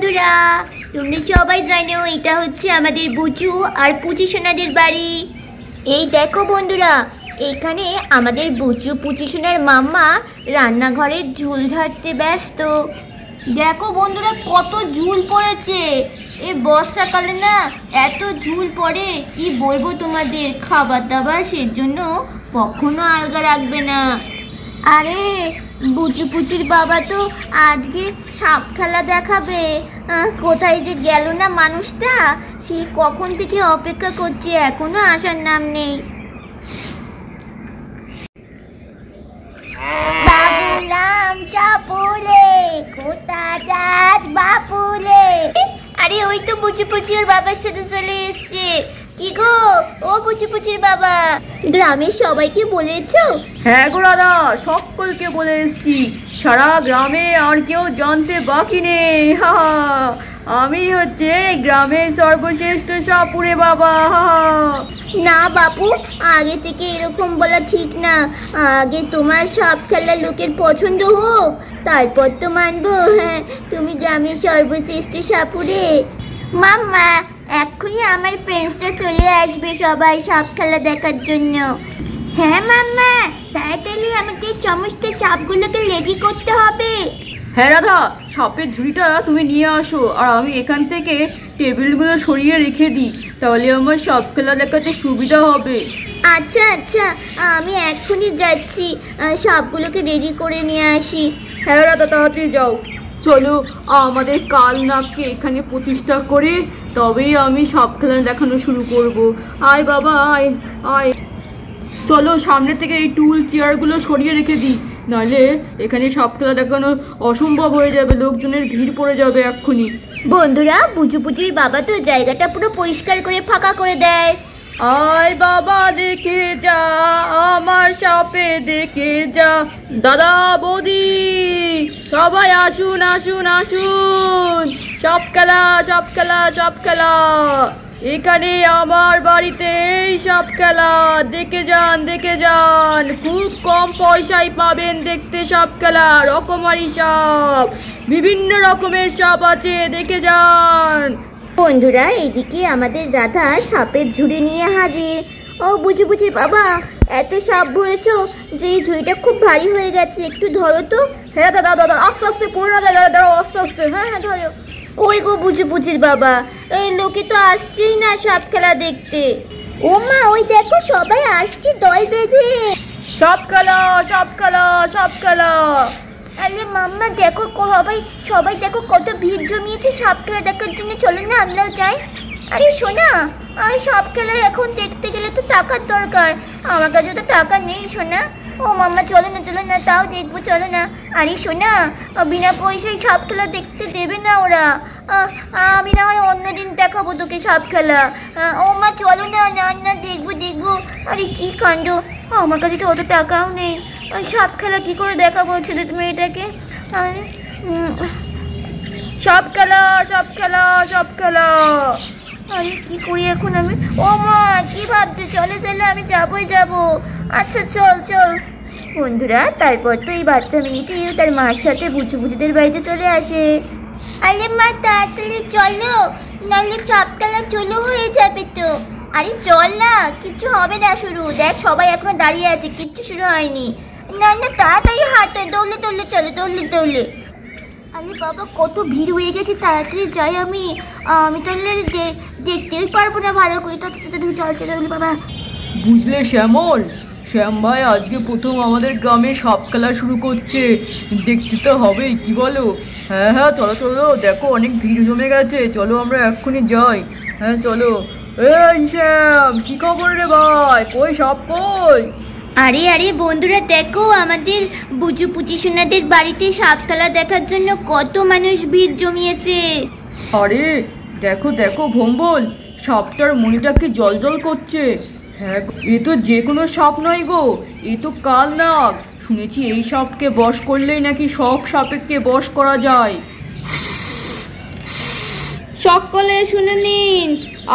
বন্ধুরা, তোমরা সবাই জানো এটা হচ্ছে আমাদের বুচু আর পুচি সোনাদের বাড়ি। এই দেখো বন্ধুরা, এখানে আমাদের বুচু পুচি সোনার মাম্মা রান্নাঘরের ঝুল ঝাড়তে ব্যস্ত। দেখো বন্ধুরা, কত ঝুল পড়েছে। এই বর্ষাকালে না এত ঝুল পড়ে, কি বলবো তোমাদের। খাবার দাবার সেজন্য কখনো আলগা রাখবে না। আরে বুচু পুচির বাবা তো আজকে সাপ খেলা দেখাবে। কোথায় যে গেল না মানুষটা, সে কখন থেকে অপেক্ষা করছে, এখনো আসার নাম নেই। বাবুলাম চাপুলে, কোথা যাস বাপুলে। আরে ওই তো বুচু পুচি ওর বাবার সাথে চলে এসছে। কি গো ও বুচু পুচির বাবা, গ্রামের সবাইকে বলেছো? হ্যাঁ গো দাদা, সকলকে বলে এসছি। সারা গ্রামে আর কেউ জানতে বাকি নেই। আমি হচ্ছে গ্রামের সর্বশ্রেষ্ঠ সাপুরে বাবা। না বাপু, আগে থেকে এরকম বলা ঠিক না। আগে তোমার সাপ খেলার লোকের পছন্দ হোক, তারপর তো মানবো। হ্যাঁ, তুমি গ্রামের সর্বশ্রেষ্ঠ সাপুরে। মাম্মা, এক্ষুনি আমার ফ্রেন্ডসরা চলে আসবে সবাই সাপ খেলা দেখার জন্য। হ্যাঁ মাম্মা, তাড়াতাড়ি আমাদের সমস্ত সাপগুলোকে রেডি করতে হবে। হ্যাঁ দাদা, সাপের ঝুড়িটা তুমি নিয়ে আসো, আর আমি এখান থেকে টেবিলগুলো সরিয়ে রেখে দিই, তাহলে আমার সাপ খেলা দেখাতে সুবিধা হবে। আচ্ছা আচ্ছা, আমি এক্ষুনি যাচ্ছি, সাপগুলোকে রেডি করে নিয়ে আসি। হ্যাঁ দাদা, তাড়াতাড়ি যাও। চলো, আমাদের কাল নাগকে এখানে প্রতিষ্ঠা করে তবেই আমি সাপ খেলা দেখানো শুরু করব। আয় বাবা, আয় আয়। চলো, সামনে থেকে এই টুল চেয়ারগুলো সরিয়ে রেখে দিই, নাহলে এখানে সাপ খেলা দেখানো অসম্ভব হয়ে যাবে, লোকজনের ভিড় পড়ে যাবে এক্ষুনি। বন্ধুরা, বুচু পুচির বাবা তো জায়গাটা পুরো পরিষ্কার করে ফাঁকা করে দেয়। আয় বাবা দেখে যা, আমার সাপে দেখে যা। দাদা বৌদি সবাই আসুন আসুন আসুন, সাপ খেলা সাপ খেলা সাপ খেলা। এখানে আমার বাড়িতে এই সাপ খেলা, দেখে যান দেখে যান। খুব কম পয়সায় পাবেন দেখতে সাপ খেলা। রকমারি সাপ, বিভিন্ন রকমের সাপ আছে, দেখে যান। বন্ধুরা, এইদিকে আমাদের রাধা সাপের ঝুড়ি নিয়ে হাজির। ও বুচু পুচির বাবা, এত সাপ ভরেছো যে এই ঝুড়িটা খুব ভারী হয়ে গেছে, একটু ধরো তো। হ্যাঁ দাদা দাদা, আস্তে আস্তে পড়ে না যায়, দাঁড়াও আস্তে আস্তে। হ্যাঁ হ্যাঁ ধরো। কই গো বুচু পুচির বাবা, এই লোকে তো আসছেই না সাপ খেলা দেখতে। ও মা, ওই দেখো সবাই আসছে দল বেঁধে। সাপ খেলা সাপ খেলা সাপ খেলা। আরে মাম্মা দেখো, সবাই দেখো কত ভিড় জমিয়েছে সাপ খেলা দেখার জন্য। চলো না আমরাও যাই। আরে শোনা, সাপ খেলা এখন দেখতে গেলে তো টাকার দরকার, আমার কাছে তো টাকা নেই সোনা। ও মাম্মা চলো না, তাও দেখবো, চলো না। আরে শোনা, বিনা পয়সায় সাপ খেলা দেখতে দেবে না ওরা। আমি না হয় অন্যদিন দেখাবো তোকে সাপ খেলা। ও মা চলো না, না দেখবো। আরে কি কাণ্ড, আমার কাছে তো অত টাকাও নেই। সাপ খেলা কি করে দেখাবো ছেলে তুমি এটাকে? সাপ খেলা সাপ খেলা সাপ খেলা। আরে কি করি এখন আমি? ও মা, কি ভাবছো? চলো আমি যাবো। আচ্ছা চল। বন্ধুরা, তারপর তো এই বাচ্চা মেয়েটি তার মার সাথে বুচু বুচুদের বাড়িতে চলে আসে। আরে মা তাড়াতাড়ি চলো, নাহলে সাপ খেলা চলো হয়ে যাবে তো। আরে চল না, কিচ্ছু হবে না শুরু। দেখ সবাই এখনো দাঁড়িয়ে আছে, কিচ্ছু শুরু হয়নি। না তাড়াতাড়ি হাঁটো, দৌড়লে চলো, দৌড়লে। আরে বাবা, কত ভিড় হয়ে গেছে, তাড়াতাড়ি যাই। আমি তাহলে দেখতেই পারবো না ভালো করে। চল বাবা। বুঝলে শ্যাম ভাই আজকে প্রথম আমাদের গ্রামে সাপ খেলা শুরু করছে, দেখতে তো হবেই, কি বলো? হ্যাঁ চলো, দেখো অনেক ভিড় জমে গেছে, চলো আমরা এক্ষুনি যাই। হ্যাঁ চলো। এই শ্যাম, কি খবর রে ভাই? কই সাপ কই? আরে বন্ধুরা, দেখো আমাদের বুচু পুচি সোনাদের বাড়িতে সাপ খেলা দেখার জন্য কত মানুষ ভিড় জমিয়েছে। আরে দেখো ভম্বল, সাপটার মনিটাকে জল করছে। হ্যাঁ, এ তো যে কোনো সাপ নয় গো, এ তো কাল নাগ। শুনেছি এই সাপকে বশ করলেই নাকি সব সাপেকে বশ করা যায়। সকলে শুনে নিন,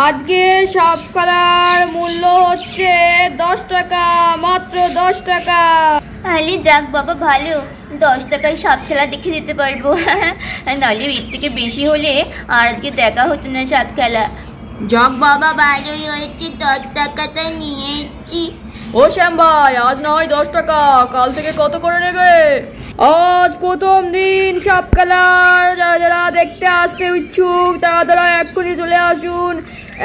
আজকে সাপ খেলার মূল্য হচ্ছে 10 টাকা, মাত্র 10 টাকা। আরে যাক বাবা, ভালো, 10 টাকায় সাপ খেলা দেখে যেতে পারবো। নাহলে এর থেকে বেশি হলে আর আজকে দেখা হতো না সাপ খেলা। যাক বাবা, ভালোই হয়েছে, 10 টাকাটা নিয়ে এসছি। ও শ্যাম ভাই, আজ না হয় 10 টাকা, কাল থেকে কত করে নেবে? আজ প্রথম দিন সাপ খেলার। যারা যারা দেখতে আসতে ইচ্ছুক তারা তারা এক্ষুনি চলে আসুন।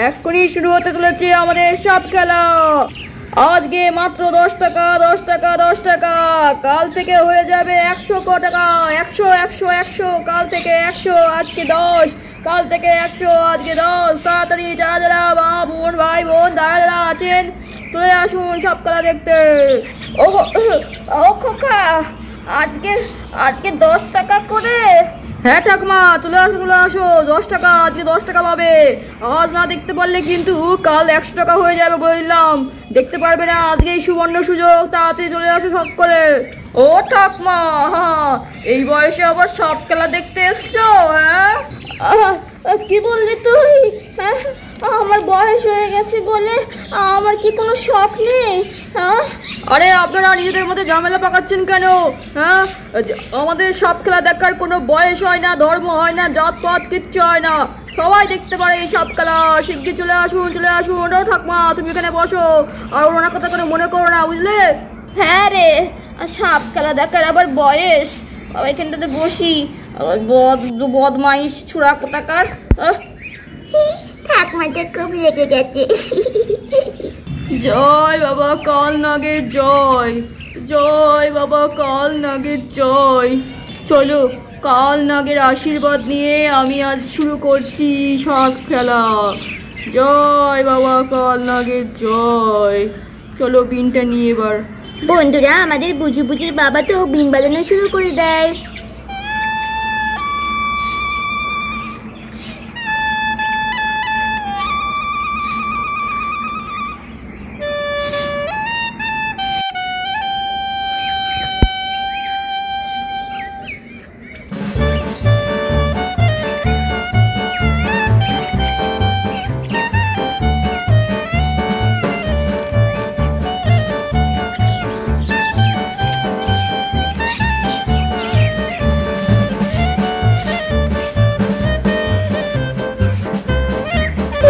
এক্ষুনি শুরু হতে চলেছে আমাদের সাপ খেলা। আজকে মাত্র 10 টাকা, 10 টাকা, 10 টাকা। কাল থেকে হয়ে যাবে 100 টাকা। 100 100 100, কাল থেকে 100, আজকে 10, কাল থেকে 100, আজকে 10। তাড়াতাড়ি যারা যারা মা বোন ভাই বোন যারা যারা আছেন চলে আসুন সাপ খেলা দেখতে। ও খোকা, আজকে 10 টাকা করে? হ্যাঁ ঠাকুমা, চলে আসো চলে আসো, 10 টাকা, আজকে 10 টাকা পাবে। আজ না দেখতে পারলে কিন্তু কাল 100 টাকা হয়ে যাবে বললাম। দেখতে পারবে না, আজকে এই সুবর্ণ সুযোগ, তাড়াতাড়ি চলে আসো সব করে। ও ঠাকুমা, এই বয়সে আবার সাপ খেলা দেখতে এসছো? হ্যাঁ, কি বললি তুই? হ্যাঁ, আমার বয়স হয়ে গেছে বলে আমার কি কোনো শখ নেই? হ্যাঁ, আরে আপনারা নিজেদের মধ্যে ঝামেলা পাকাচ্ছেন কেন? হ্যাঁ, আমাদের সাপ খেলা দেখার কোনো বয়স হয় না, ধর্ম হয় না, জাত পাত কিচ্ছু হয় না, সবাই দেখতে পারে এই সাপ খেলা। শিগগির চলে আসুন চলে আসুন। ও ঠাকুমা, তুমি এখানে বসো, আর ওনার কথা করে মনে করো না, বুঝলে? হ্যাঁ রে, সাপ খেলা দেখার আবার বয়স? এখানটাতে বসি, বদমাইশ ছুড়া কোথাকার। ঠাকমাটা খুব লেগে গেছে। জয় বাবা কাল নাগের জয়, জয় বাবা কাল নাগের জয়। চলো, কাল নাগের আশীর্বাদ নিয়ে আমি আজ শুরু করছি সাপ খেলা। জয় বাবা কাল নাগের জয়। চলো বিনটা নিয়ে এবার। বন্ধুরা, আমাদের বুজু বুজির বাবা তো বিন বাজানো শুরু করে দেয়।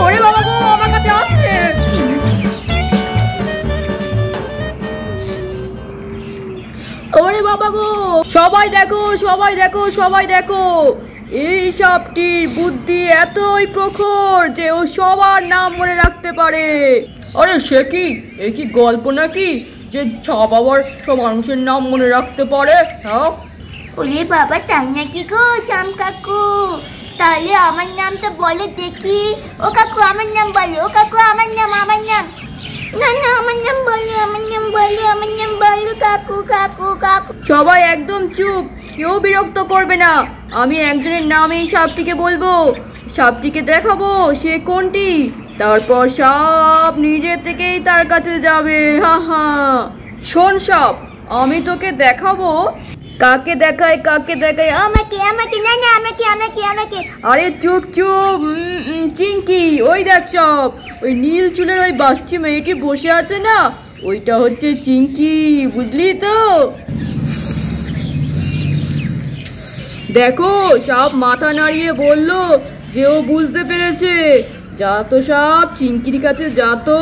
ওরে বাবা গো, আমার কাছে আসছে। ওরে বাবা গো, সবাই দেখো সবাই দেখো সবাই দেখো, এই সাপটির বুদ্ধি এতই প্রখর যে ও সবার নাম মনে রাখতে পারে। আরে সে কি, এ কি গল্প নাকি যে সাপ আবার সব মানুষের নাম মনে রাখতে পারে? হ্যাঁ, ওরে বাবা, তাই নাকি গো চাম কাকু? তাহলে আমার নামটা বলো দেখি। ও কাকু, আমার নাম বলো। ও কাকু, আমার নাম। না না, আমার নাম বলো, আমার নাম বলো, আমার নাম বলো কাকু কাকু কাকু। সবাই একদম চুপ, কেউ বিরক্ত করবে না। আমি একজনের নাম এই সাপটিকে বলবো, সাপটিকে দেখাবো সে কোনটি, তারপর সাপ নিজে থেকেই তার কাছে যাবে। হা হা। শোন সাপ, আমি তোকে দেখাবো। কাকে দেখায় কাকে দেখায়? আমাকে আমাকে, না না, আমাকে আমাকে আমাকে। আরে চুপ চুপ, চিঙ্কি, ওই দেখ সাপ, ওই নীল চুলের ওই বাচ্চি মেয়েটি বসে আছে না, ওইটা হচ্ছে চিঙ্কি, বুঝলি তো? দেখো, সাপ মাথা নাড়িয়ে বলল যে ও বুঝতে পেরেছে। যা তো সাপ, চিঙ্কির কাছে যা তো।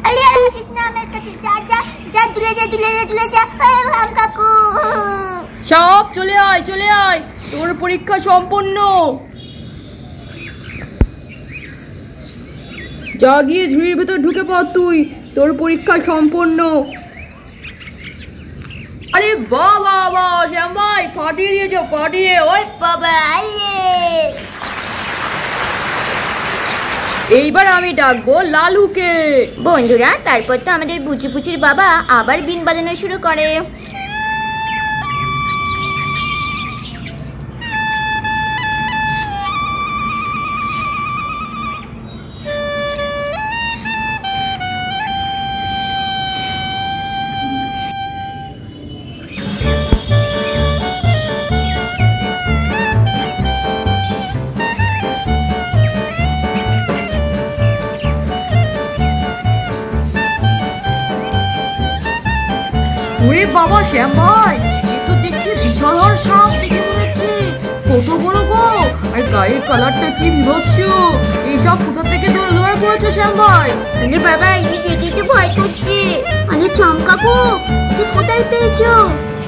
আরে আসিস না আমার কাছে, যা যা যা, দূরে যা দূরে যা দূরে যা। রাম কাকু, সাপ চলে আয় চলে আয়, তোর পরীক্ষা সম্পন্ন। যা গিয়ে ঝুড়ির ভেতর ঢুকে পড় তুই, তোর পরীক্ষা সম্পন্ন। আরে বাহ বাহ বাহ, শ্যাম ভাই ফাটিয়ে দিয়েছো, ফাটিয়ে। ওই বাবা আলে। এইবার আমি ডাকবো লালুকে। বন্ধুরা, তারপর তো আমাদের বুচি বুচির বাবা আবার বিন বাজানো শুরু করে। শ্যাম ভাই, এ তো দেখছি বিশাল সাপ দেখে মনে হচ্ছে। কত বড় গো, আর গায়ের কালারটা কি বিভৎস। এই সব কোথা থেকে দৌড় করেছো শ্যাম ভাই? আরে বাবা, এই দেখে তো ভয় করছে। আরে চমকাবো, তুই কোথায় পেয়েছো?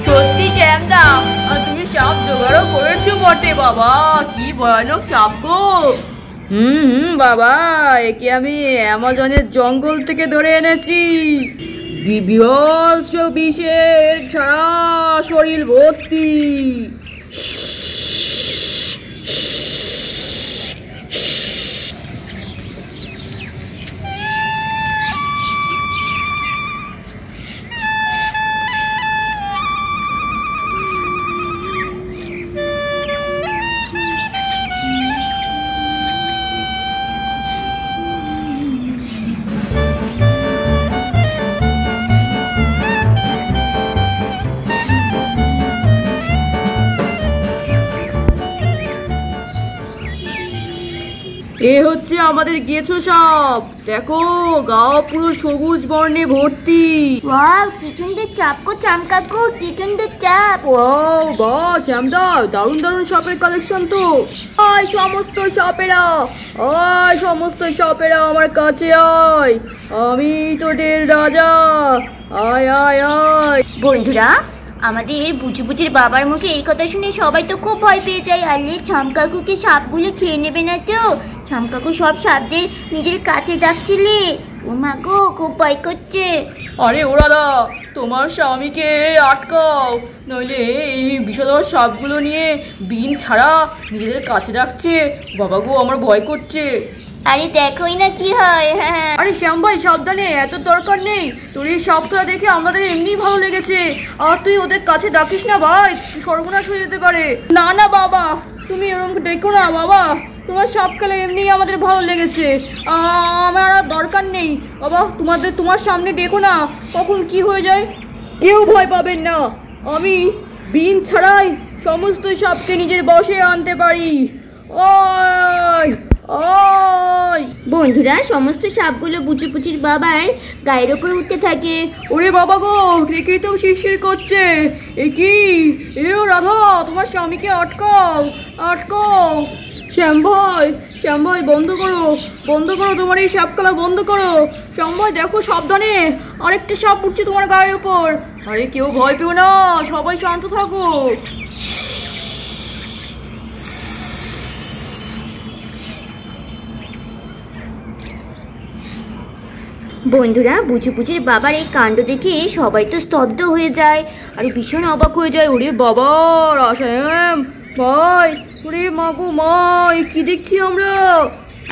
সত্যি শ্যামদা, তুমি সাপ জোগাড়ও করেছো বটে বাবা। কি ভয়ানক সাপ গো। বাবা, একে আমি অ্যামাজনের জঙ্গল থেকে ধরে এনেছি। বিভৎস বিষের সারা শরীর ভর্তি। এ হচ্ছে আমাদের গেছো সাপ। দেখো, গা পুরো সবুজ বর্ণে ভর্তি। ওয়াও, কি সুন্দর চাপ গো চমকাকু, কি সুন্দর চাপ। ওয়াও, বাহ শ্যামদা, দারুণ দারুণ সাপের কালেকশন তো। আয় সমস্ত সাপেরা, আয় সমস্ত সাপেরা আমার কাছে আয়, আমি তোদের রাজা। আয় আয় আয়। বন্ধুরা, আমাদের বুচু বুচির বাবার মুখে এই কথা শুনে সবাই তো খুব ভয় পেয়ে যায়। আরে ছামকাকুকে সাপগুলো খেয়ে নেবে না তো? ছামকাকু সব সাপদের নিজের কাছে ডাকছিলে। ও মা গো, খুব ভয় করছে। আরে ও দাদা, তোমার স্বামীকে আটকাও, নইলে এই বিষধর সাপগুলো নিয়ে বিন ছাড়া নিজেদের কাছে রাখছে। বাবা গো, আমার ভয় করছে। আরে দেখোই না কি হয়। হ্যাঁ, আরে শ্যাম ভাই, সাবধানে, এত দরকার নেই। তোর এই সাপটা দেখে আমাদের এমনি ভালো লেগেছে। আর তুই ওদের কাছে ডাকিস না ভাই, সর্বনাশ হয়ে যেতে পারে। না না বাবা, তুমি এরকম ডেকো না বাবা। তোমার সাপ খেলে এমনি আমাদের ভালো লেগেছে, আমার আর দরকার নেই বাবা। তোমার সামনে ডেকো না, কখন কি হয়ে যায়। কেউ ভয় পাবেন না, আমি বিন ছাড়াই সমস্ত সাপকে নিজের বশে আনতে পারি। ওই ওই। বন্ধুরা, সমস্ত সাপগুলো বুচু বুচির বাবার গায়ের ওপর উঠতে থাকে। ওরে বাবা গো, দেখেই তো শিরশির করছে। এ কি, এও রাধা, তোমার স্বামীকে আটকাও, আটকাও। শ্যাম ভাই, বন্ধ করো, বন্ধ করো, তোমার এই সাপ খেলা বন্ধ করো। শ্যাম ভাই দেখো, সাবধানে, আরেকটা সাপ উঠছে তোমার গায়ের ওপর। আরে কেউ ভয় পেও না, সবাই শান্ত থাকো। বন্ধুরা, বুচু বুচির বাবার এই কাণ্ড দেখে সবাই তো স্তব্ধ হয়ে যায় আর ভীষণ অবাক হয়ে যায়। ওরে বাবা, রাসায়ন ভাই, ওরে মা গো মা, কি দেখছি আমরা।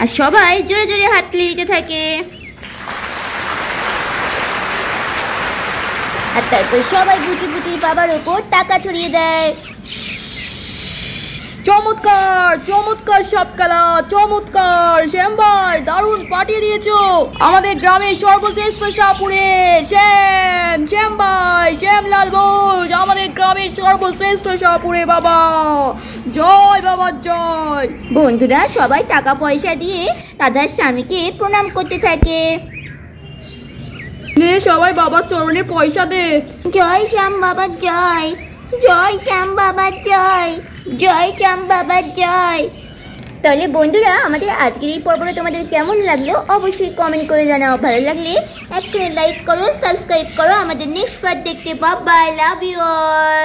আর সবাই জোরে জোরে হাত দিতে থাকে। আর তারপর সবাই বুচু বুচির বাবার ওপর টাকা ছড়িয়ে দেয়। চমৎকার চমৎকার সাপ খেলা, চমৎকার। শ্যাম ভাই, দারুণ পাঠিয়ে দিয়েছো। আমাদের গ্রামের সর্বশ্রেষ্ঠ সাপুরে শ্যাম ভাই, শ্যামলাল বোস, আমাদের গ্রামের সর্বশ্রেষ্ঠ সাপুরে বাবা। জয় বাবা জয়। বন্ধুরা, সবাই টাকা পয়সা দিয়ে রাধার স্বামীকে প্রণাম করতে থাকে। নে সবাই বাবার চরণে পয়সা দে। জয় শ্যাম বাবা জয়, জয় শ্যাম বাবা জয়, জয় শ্যাম বাবা জয়। তাহলে বন্ধুরা, আমাদের আজকের এই পর্বটা তোমাদের কেমন লাগলো অবশ্যই কমেন্ট করে জানাও। ভালো লাগলে এক্ষুনি লাইক করো, সাবস্ক্রাইব করো। আমাদের নেক্সট পার্ট দেখতে। Bye bye, love you all.